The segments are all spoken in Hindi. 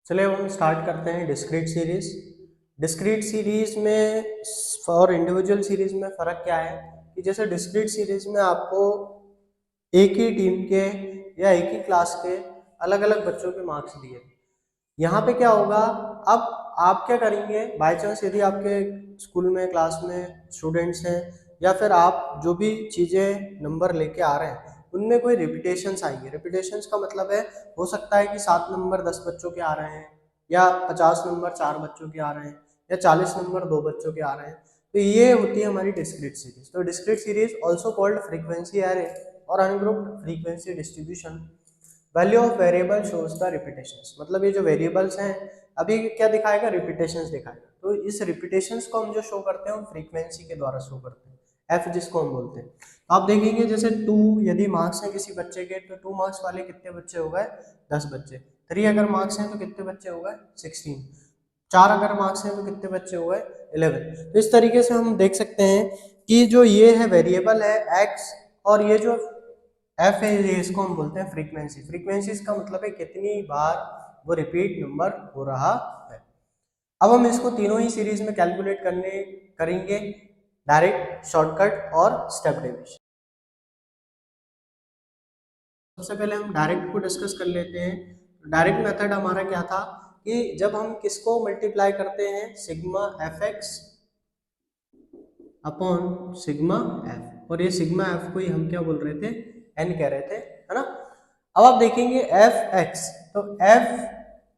चलिए अब हम स्टार्ट करते हैं डिस्क्रीट सीरीज। डिस्क्रीट सीरीज में और इंडिविजुअल सीरीज में फ़र्क क्या है कि जैसे डिस्क्रीट सीरीज में आपको एक ही टीम के या एक ही क्लास के अलग अलग बच्चों के मार्क्स दिए। यहाँ पे क्या होगा, अब आप क्या करेंगे, बाय चांस यदि आपके स्कूल में क्लास में स्टूडेंट्स हैं या फिर आप जो भी चीज़ें नंबर लेके आ रहे हैं उनमें कोई रिपीटेशंस आएंगे। रिपीटेशंस का मतलब है, हो सकता है कि 7 नंबर 10 बच्चों के आ रहे हैं, या 50 नंबर 4 बच्चों के आ रहे हैं, या 40 नंबर 2 बच्चों के आ रहे हैं। तो ये होती है हमारी डिस्क्रीट सीरीज। तो discrete series also called frequency array और ungrouped frequency distribution. Value of variable shows the repetitions, मतलब ये जो वेरिएबल्स हैं अभी क्या दिखाएगा, रिपीटेशंस दिखाएगा। तो इस रिपीटेशंस को हम जो शो करते हैं हम फ्रीक्वेंसी के द्वारा शो करते हैं, एफ जिसको हम बोलते हैं। तो आप देखेंगे जैसे 2 यदि मार्क्स हैं किसी बच्चे के तो 2 मार्क्स वाले कितने बच्चे हो गए, 10 बच्चे। 3 अगर मार्क्स हैं तो कितने बच्चे हो गए, 16। 4 अगर मार्क्स हैं तो कितने बच्चे हो गए, 11। तो इस तरीके से हम देख सकते हैं कि जो ये है वेरिएबल है एक्स, और ये जो एफ है ये इसको हम बोलते हैं फ्रीक्वेंसी। फ्रीक्वेंसी इसका मतलब है कितनी बार वो रिपीट नंबर हो रहा है। अब हम इसको तीनों ही सीरीज में कैलकुलेट करेंगे, डायरेक्ट, शॉर्टकट और स्टेप डेविएशन। सबसे पहले हम डायरेक्ट को डिस्कस कर लेते हैं। डायरेक्ट मेथड हमारा क्या था कि जब हम किसको मल्टीप्लाई करते हैं, sigma F x upon sigma F, और ये सिग्मा एफ को ही हम क्या बोल रहे थे, एन कह रहे थे, है ना। अब आप देखेंगे एफ एक्स, तो एफ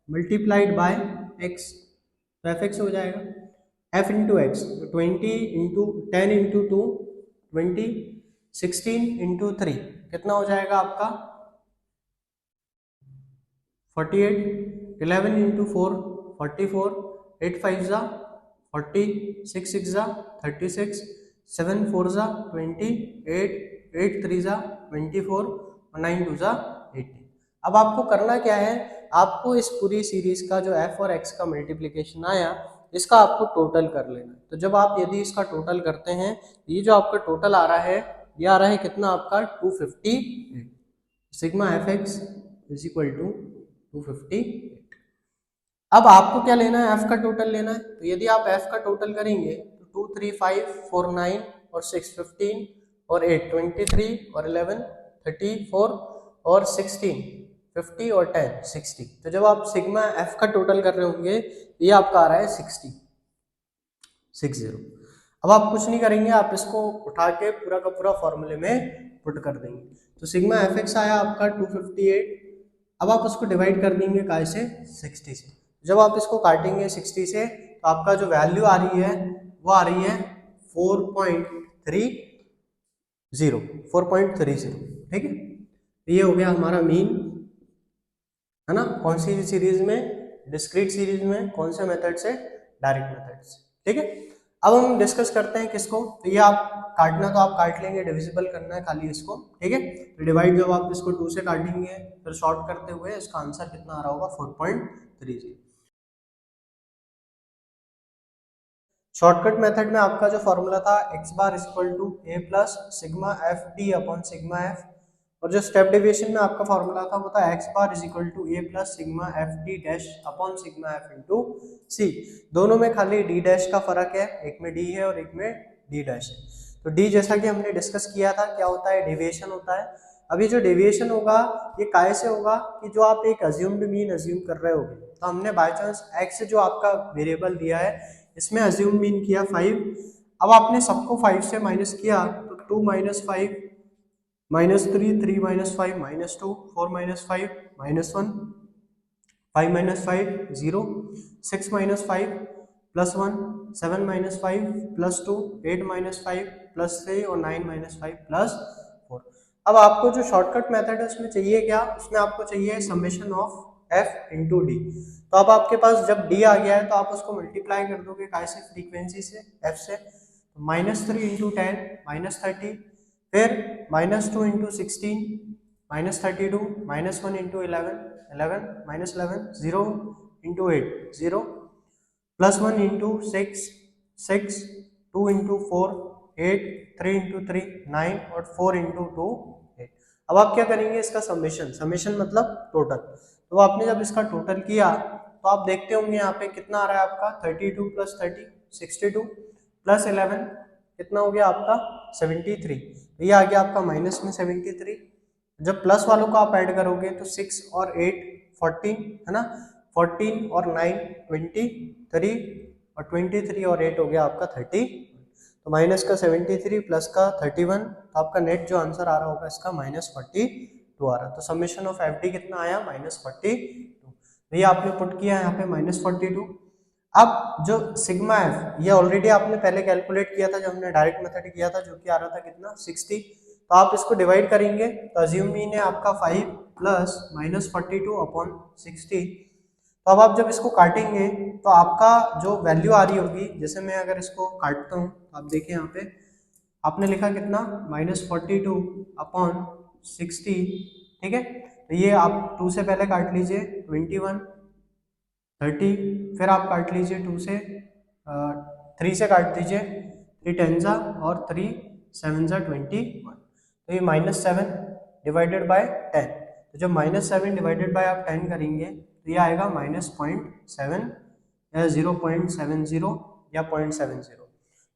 मल्टीप्लाइड बाय एक्स, तो एफ एक्स हो जाएगा एफ इंटू एक्स, तो 20 इंटू 10 इंटू 2 20, 16 इंटू 3 कितना हो जाएगा आपका 48, 11 इंटू 4 44, 8 5 जा 40, 6 6 जा 36, 7 4 जा 20, 8 8 3 जा 24 और 9 2 जा 18। अब आपको करना क्या है, आपको इस पूरी सीरीज का जो एफ और एक्स का मल्टीप्लिकेशन आया इसका आपको टोटल कर लेना। तो जब आप यदि इसका टोटल करते हैं, ये जो आपका टोटल आ रहा है ये आ रहा है कितना आपका 258। Sigma F X is equal to 258। अब आपको क्या लेना है, एफ का टोटल लेना है। तो यदि आप एफ का टोटल करेंगे तो 2 3 5 4 9 और 6 15 और 8 23 और 11 34 और 16 50 और 10 60। तो जब आप सिग्मा एफ का टोटल कर रहे होंगे ये आपका आ रहा है 60। अब आप कुछ नहीं करेंगे, आप इसको उठा के पूरा का पूरा फॉर्मूले में पुट कर देंगे। तो सिग्मा एफ एक्स आया आपका 258। अब आप उसको डिवाइड कर देंगे काय से, 60 से। जब आप इसको काटेंगे 60 से तो आपका जो वैल्यू आ रही है वो आ रही है 4.30, 4.30। ठीक है, ये हो गया हमारा मीन, है ना। कौन सी सीरीज में, डिस्क्रीट सीरीज में, कौन से मेथड से, डायरेक्ट मेथड से। ठीक है, अब हम डिस्कस करते हैं किसको। तो ये आप काटना तो आप काट लेंगे, डिविजिबल करना है खाली इसको। ठीक है, तो डिवाइड जब आप इसको 2 से काटेंगे फिर शॉर्ट करते हुए इसका आंसर कितना आ रहा होगा 4.30। शॉर्टकट मेथड में आपका जो फॉर्मूला था x bar equal to A plus sigma F D upon sigma F, और जो स्टेप डेविएशन में आपका फॉर्मूला था वो था x bar is equal to A plus sigma F d dash upon sigma f into c. दोनों में खाली डी डैश का फर्क है, एक में डी है और एक में डी डैश है। तो डी जैसा कि हमने डिस्कस किया था क्या होता है, डेविएशन होता है। अभी जो डेविएशन होगा ये काय से होगा कि जो आप एक अज्यूम्ड मीन अज्यूम कर रहे होगे। तो हमने बाय चांस एक्स जो आपका वेरिएबल दिया है इसमें अज्यूम मीन किया 5। अब आपने सबको 5 से माइनस किया तो 2 minus 5 minus 3, 3 minus 5 minus 2, 4 minus 5 minus 1, 5 minus 5 0, 6 minus 5 plus 1, 7 minus 5 plus 2, 8 minus 5 plus 3 और 9 माइनस 5 प्लस 4। अब आपको जो शॉर्टकट मेथड है उसमें चाहिए क्या, उसमें आपको चाहिए summation of F into D. तो अब आपके पास जब डी आ गया है तो आप उसको मल्टीप्लाई कर दोगे काय से, फ्रीक्वेंसी से, एफ से। तो -3 इंटू 10 -30, फिर -2 into 16 -32, -1 into 11 11 -11, 0 into 8 0, +1 into 6 6, 2 into 4 8, 3 into 3 9 और 4 इंटू 2 8। अब आप क्या करेंगे, इसका समेशन, समेशन मतलब टोटल। तो आपने जब इसका टोटल किया तो आप देखते होंगे यहाँ पे कितना आ रहा है आपका 32 प्लस 30 62 प्लस 11 कितना हो गया आपका 73। तो ये आ गया आपका माइनस में 73। जब प्लस वालों को आप ऐड करोगे तो 6 और 8 14 है ना, 14 और 9 23 और 23 और 8 हो गया आपका 30। तो माइनस का 73 प्लस का 31, तो आपका नेट जो आंसर आ रहा होगा इसका -42 आ रहा है। तो समेशन ऑफ एफडी कितना आया -42। तो ये आपने पुट किया यहाँ पे -42। अब जो सिग्मा एफ ये ऑलरेडी आपने पहले कैलकुलेट किया था जब हमने डायरेक्ट मेथड किया था, जो कि आ रहा था कितना 60। तो आप इसको डिवाइड करेंगे तो अज्यूम मीन है आपका 5 प्लस -42 अपॉन 60। तो अब आप जब इसको काटेंगे तो आपका जो वैल्यू आ रही होगी, जैसे मैं अगर इसको काटता हूँ तो आप देखिए यहाँ पे आपने लिखा कितना -42 अपॉन 60, ठीक है। तो ये आप 2 से पहले काट लीजिए 21 30, फिर आप काट लीजिए 2 से 3 से काट दीजिए 3 10 जा और 3 7 जा 21। तो ये -7 डिवाइडेड बाय 10। तो जब -7 डिवाइडेड बाय आप 10 करेंगे तो ये आएगा -0.7 या 0.70 या 0.70।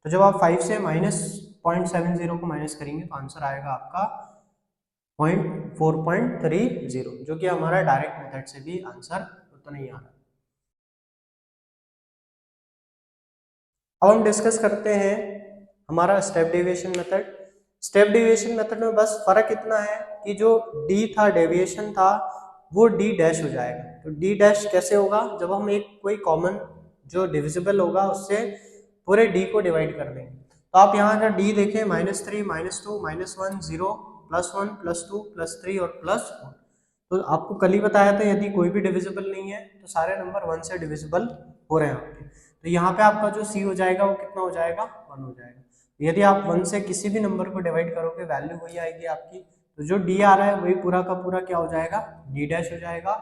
तो जब आप 5 से -0.70 को माइनस करेंगे तो आंसर आएगा आपका 4.30, जो कि हमारा डायरेक्ट मेथड से भी आंसर उतना ही आ रहा है। अब हम डिस्कस करते हैं हमारा step deviation method. Step deviation method में बस फर्क इतना है कि जो डी था डेविएशन था वो डी डैश हो जाएगा। तो डी डैश कैसे होगा, जब हम एक कोई कॉमन जो डिविजिबल होगा उससे पूरे डी को डिवाइड कर देंगे। तो आप यहाँ अगर डी देखें -3 -2 -1 0 +1 +2 +3 और +4। तो आपको कल ही बताया था यदि कोई भी डिविजिबल नहीं है तो सारे नंबर 1 से डिविजिबल हो रहे हैं आपके। तो यहाँ पे आपका जो सी हो जाएगा वो कितना हो जाएगा 1 हो जाएगा। यदि आप 1 से किसी भी नंबर को डिवाइड करोगे वैल्यू वही आएगी आपकी। तो जो डी आ रहा है वही पूरा का पूरा क्या हो जाएगा डी डैश हो जाएगा।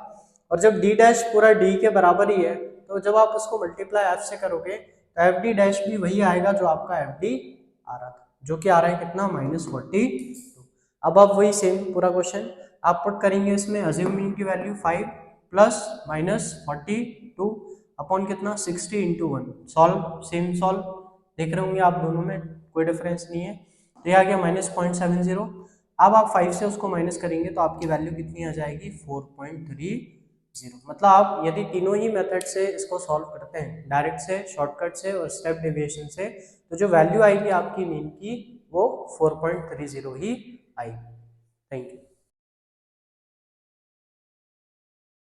और जब डी डैश पूरा डी के बराबर ही है तो जब आप उसको मल्टीप्लाई एफ से करोगे तो एफ डी डैश भी वही आएगा जो आपका एफ डी आ रहा था, जो कि आ रहा है कितना -42। अब आप वही सेम पूरा क्वेश्चन आप पुट करेंगे इसमें अज्यूम मीन की वैल्यू 5 प्लस -42 अपॉन कितना 60 इंटू 1। सॉल्व सेम सॉल्व देख रहे होंगे आप, दोनों में कोई डिफरेंस नहीं है। तो ये आ गया -0.70। अब आप 5 से उसको माइनस करेंगे तो आपकी वैल्यू कितनी आ जाएगी 4.30। मतलब आप यदि तीनों ही मेथड से इसको सॉल्व करते हैं, डायरेक्ट से, शॉर्टकट से और स्टेप डेविएशन से, तो जो वैल्यू आएगी आपकी मीन की वो 4.30 ही आएगी। Thank you.